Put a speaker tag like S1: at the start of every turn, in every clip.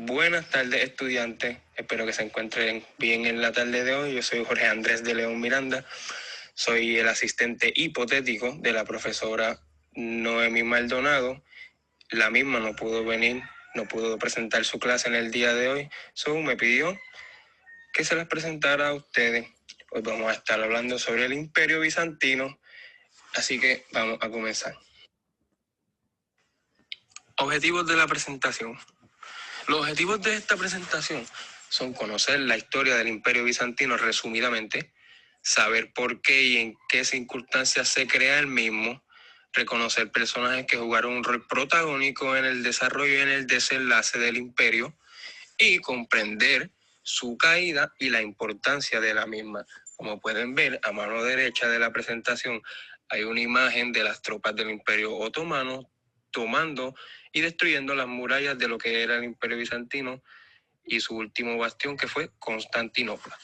S1: Buenas tardes, estudiantes. Espero que se encuentren bien en la tarde de hoy. Yo soy Jorge Andrés de León Miranda. Soy el asistente hipotético de la profesora Noemí Maldonado. La misma no pudo venir, no pudo presentar su clase en el día de hoy. Me pidió que se las presentara a ustedes. Hoy vamos a estar hablando sobre el Imperio Bizantino. Así que vamos a comenzar. Objetivos de la presentación. Los objetivos de esta presentación son conocer la historia del Imperio Bizantino resumidamente, saber por qué y en qué circunstancias se crea el mismo, reconocer personajes que jugaron un rol protagónico en el desarrollo y en el desenlace del imperio y comprender su caída y la importancia de la misma. Como pueden ver, a mano derecha de la presentación hay una imagen de las tropas del Imperio Otomano tomando y destruyendo las murallas de lo que era el Imperio Bizantino y su último bastión, que fue Constantinopla.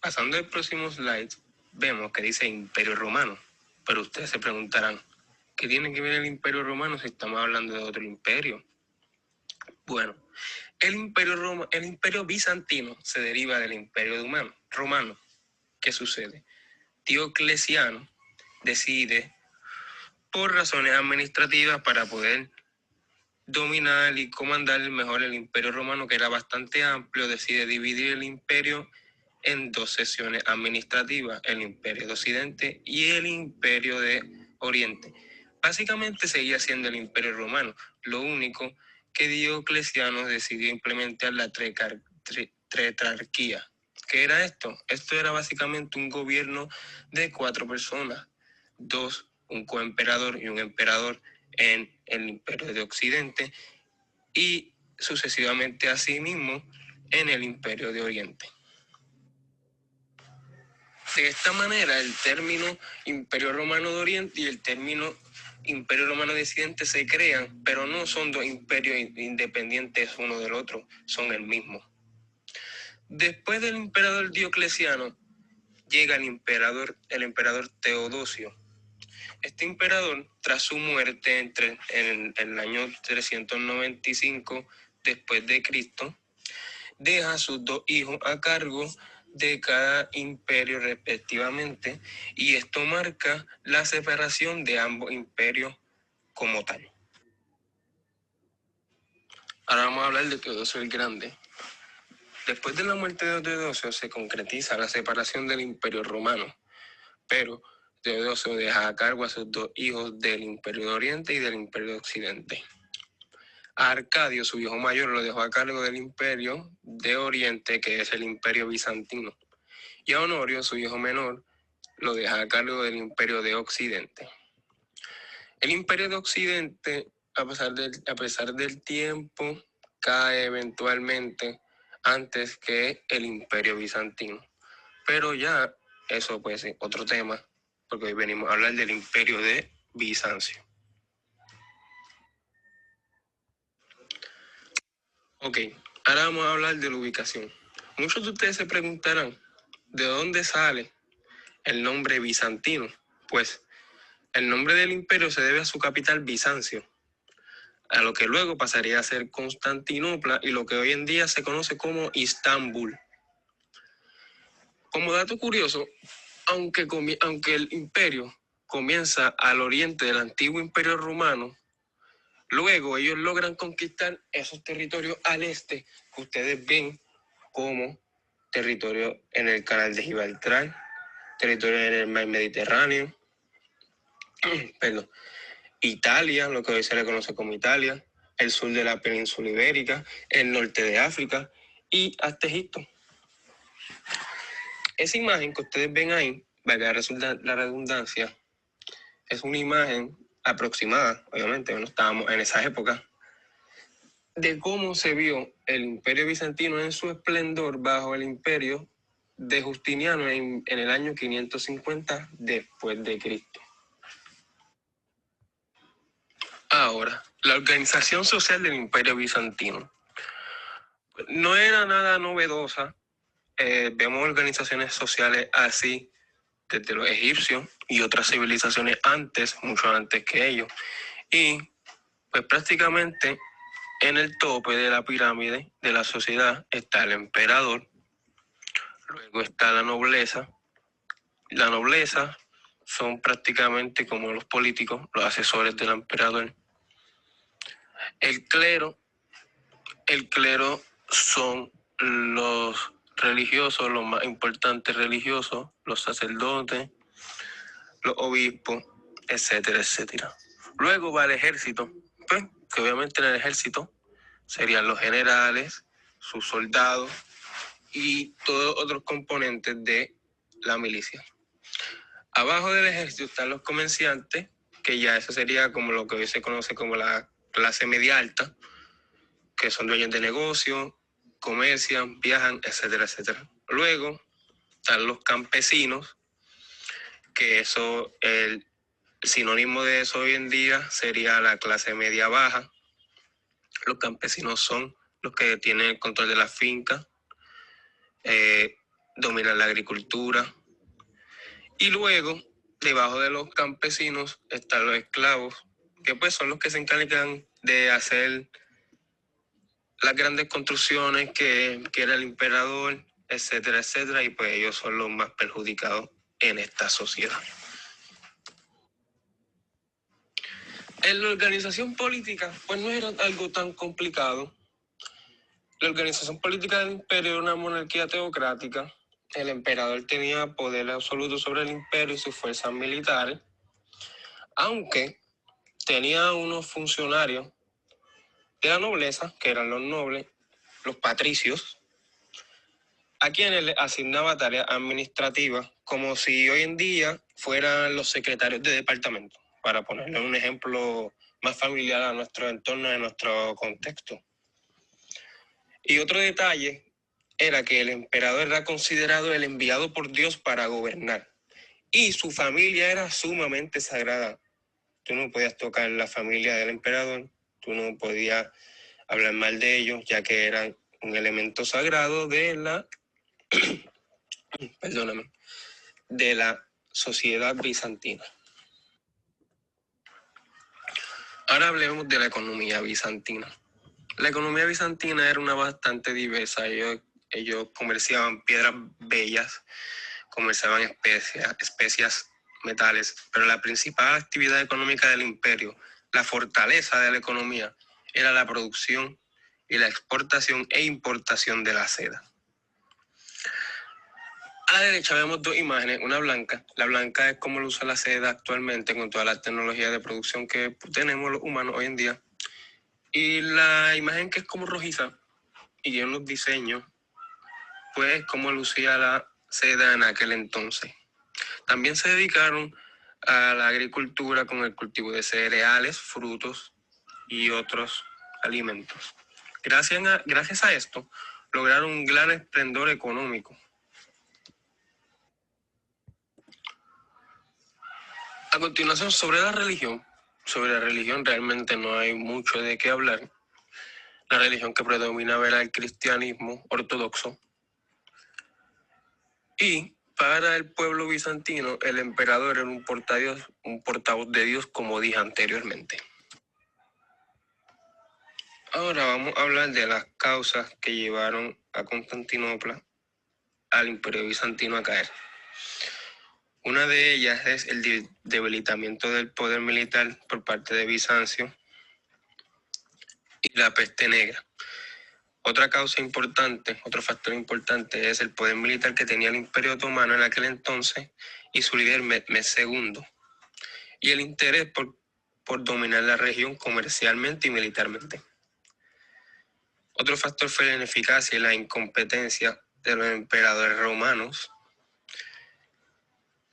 S1: Pasando al próximo slide, vemos que dice Imperio Romano, pero ustedes se preguntarán, ¿qué tiene que ver el Imperio Romano si estamos hablando de otro imperio? Bueno, el Imperio Bizantino se deriva del Imperio Romano. ¿Qué sucede? Diocleciano decide, por razones administrativas, para poder dominar y comandar mejor el Imperio Romano, que era bastante amplio, decide dividir el imperio en dos secciones administrativas, el Imperio de Occidente y el Imperio de Oriente. Básicamente seguía siendo el Imperio Romano, lo único que Diocleciano decidió implementar la tetrarquía. ¿Qué era esto? Esto era básicamente un gobierno de 4 personas, 2, un coemperador y un emperador en el Imperio de Occidente y sucesivamente así mismo en el Imperio de Oriente. De esta manera, el término Imperio Romano de Oriente y el término Imperio Romano de Occidente se crean, pero no son dos imperios independientes uno del otro, son el mismo. Después del emperador Diocleciano, llega el emperador Teodosio. Este emperador, tras su muerte en el año 395 después de Cristo, deja a sus 2 hijos a cargo de cada imperio respectivamente, y esto marca la separación de ambos imperios como tal. Ahora vamos a hablar de Teodosio el Grande. Después de la muerte de Teodosio se concretiza la separación del Imperio Romano, pero Teodosio deja a cargo a sus 2 hijos del Imperio de Oriente y del Imperio de Occidente. A Arcadio, su hijo mayor, lo dejó a cargo del Imperio de Oriente, que es el Imperio Bizantino. Y a Honorio, su hijo menor, lo deja a cargo del Imperio de Occidente. El Imperio de Occidente, a pesar del tiempo, cae eventualmente antes que el Imperio Bizantino. Pero ya eso puede ser otro tema, porque hoy venimos a hablar del Imperio de Bizancio. Ok, ahora vamos a hablar de la ubicación. Muchos de ustedes se preguntarán, ¿de dónde sale el nombre bizantino? Pues el nombre del imperio se debe a su capital Bizancio, a lo que luego pasaría a ser Constantinopla y lo que hoy en día se conoce como Istambul. Como dato curioso, aunque el imperio comienza al oriente del antiguo imperio romano, luego ellos logran conquistar esos territorios al este que ustedes ven como territorio en el canal de Gibraltar, territorio en el mar Mediterráneo, perdón, Italia, lo que hoy se le conoce como Italia, el sur de la península ibérica, el norte de África y hasta Egipto. Esa imagen que ustedes ven ahí, valga la redundancia, es una imagen aproximada, obviamente, no estábamos en esa época, de cómo se vio el Imperio Bizantino en su esplendor bajo el Imperio de Justiniano en el año 550 después de Cristo. Ahora, la organización social del Imperio Bizantino no era nada novedosa. Vemos organizaciones sociales así desde los egipcios y otras civilizaciones antes, mucho antes que ellos. Y pues prácticamente En el tope de la pirámide de la sociedad está el emperador, luego está la nobleza. La nobleza son prácticamente como los políticos, los asesores del emperador. El clero son los religiosos, los más importantes religiosos, los sacerdotes, los obispos, etcétera, etcétera. Luego va el ejército, pues, que obviamente en el ejército serían los generales, sus soldados y todos otros componentes de la milicia. Abajo del ejército están los comerciantes, que ya eso sería como lo que hoy se conoce como la clase media alta, que son dueños de negocios, comercian, viajan, etcétera, etcétera. Luego están los campesinos, que eso, el sinónimo de eso hoy en día sería la clase media baja. Los campesinos son los que tienen el control de las fincas, dominan la agricultura. Y luego, debajo de los campesinos están los esclavos, que pues son los que se encargan de hacer las grandes construcciones que era el emperador, etcétera, etcétera, y pues ellos son los más perjudicados en esta sociedad. En la organización política, pues no era algo tan complicado. La organización política del imperio era una monarquía teocrática. El emperador tenía poder absoluto sobre el imperio y sus fuerzas militares, aunque tenía unos funcionarios de la nobleza, que eran los nobles, los patricios, a quienes les asignaba tareas administrativas, como si hoy en día fueran los secretarios de departamento, para ponerle un ejemplo más familiar a nuestro entorno, a nuestro contexto. Y otro detalle era que el emperador era considerado el enviado por Dios para gobernar, y su familia era sumamente sagrada. Tú no podías tocar la familia del emperador, tú no podías hablar mal de ellos, ya que eran un elemento sagrado de la de la sociedad bizantina. Ahora hablemos de la economía bizantina. La economía bizantina era una bastante diversa. Ellos comerciaban piedras bellas, comerciaban especias, metales, pero la principal actividad económica del imperio, la fortaleza de la economía, era la producción y la exportación e importación de la seda. A la derecha vemos dos imágenes, una blanca. La blanca es como lo usa la seda actualmente con toda la tecnología de producción que tenemos los humanos hoy en día. Y la imagen que es como rojiza y tiene unos diseños, pues como lucía la seda en aquel entonces. También se dedicaron a la agricultura con el cultivo de cereales, frutos y otros alimentos. Gracias a esto, lograron un gran esplendor económico. A continuación, sobre la religión realmente no hay mucho de qué hablar. La religión que predominaba era el cristianismo ortodoxo. Y para el pueblo bizantino, el emperador era un portavoz de Dios, como dije anteriormente. Ahora vamos a hablar de las causas que llevaron a Constantinopla, al imperio bizantino, a caer. Una de ellas es el debilitamiento del poder militar por parte de Bizancio y la peste negra. Otra causa importante, otro factor importante es el poder militar que tenía el Imperio Otomano en aquel entonces y su líder Mehmed II, y el interés por dominar la región comercialmente y militarmente. Otro factor fue la ineficacia y la incompetencia de los emperadores romanos.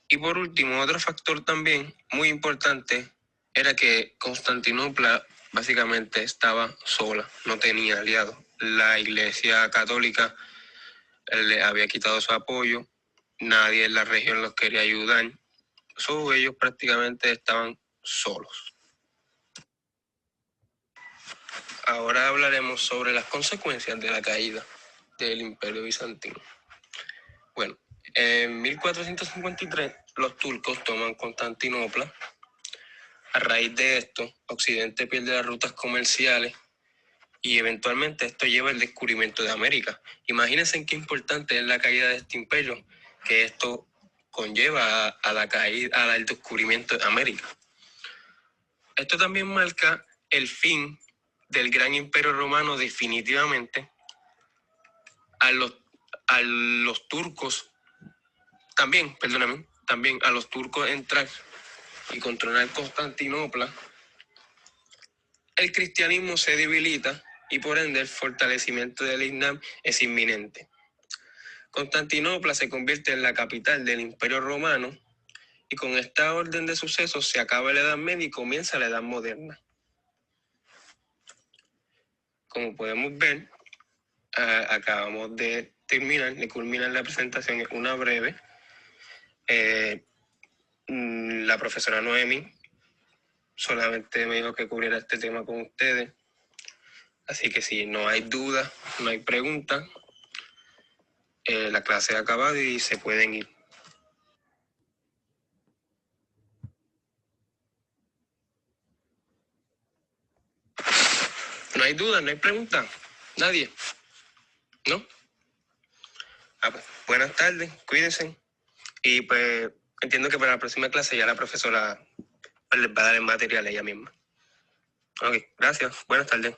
S1: Y por último, otro factor también muy importante era que Constantinopla básicamente estaba sola, no tenía aliados. La Iglesia Católica le había quitado su apoyo, nadie en la región los quería ayudar. Ellos prácticamente estaban solos. Ahora hablaremos sobre las consecuencias de la caída del Imperio Bizantino. Bueno, en 1453 los turcos toman Constantinopla. A raíz de esto, Occidente pierde las rutas comerciales y eventualmente esto lleva al descubrimiento de América. Imagínense qué importante es la caída de este imperio, que esto conlleva a la caída, al descubrimiento de América. Esto también marca el fin del gran imperio romano definitivamente. A los turcos también a los turcos entrar y controlar Constantinopla, el cristianismo se debilita y por ende el fortalecimiento del Islam es inminente. Constantinopla se convierte en la capital del Imperio Romano y con esta orden de sucesos se acaba la Edad Media y comienza la Edad Moderna. Como podemos ver, acabamos de culminar la presentación, una breve. La profesora Noemi solamente me dijo que cubriera este tema con ustedes. Así que si no hay dudas, no hay preguntas, la clase ha acabado y se pueden ir. No hay dudas, no hay preguntas. Nadie. ¿No? Pues, buenas tardes, cuídense. Y pues entiendo que para la próxima clase ya la profesora les va a dar el material ella misma. Ok, gracias. Buenas tardes.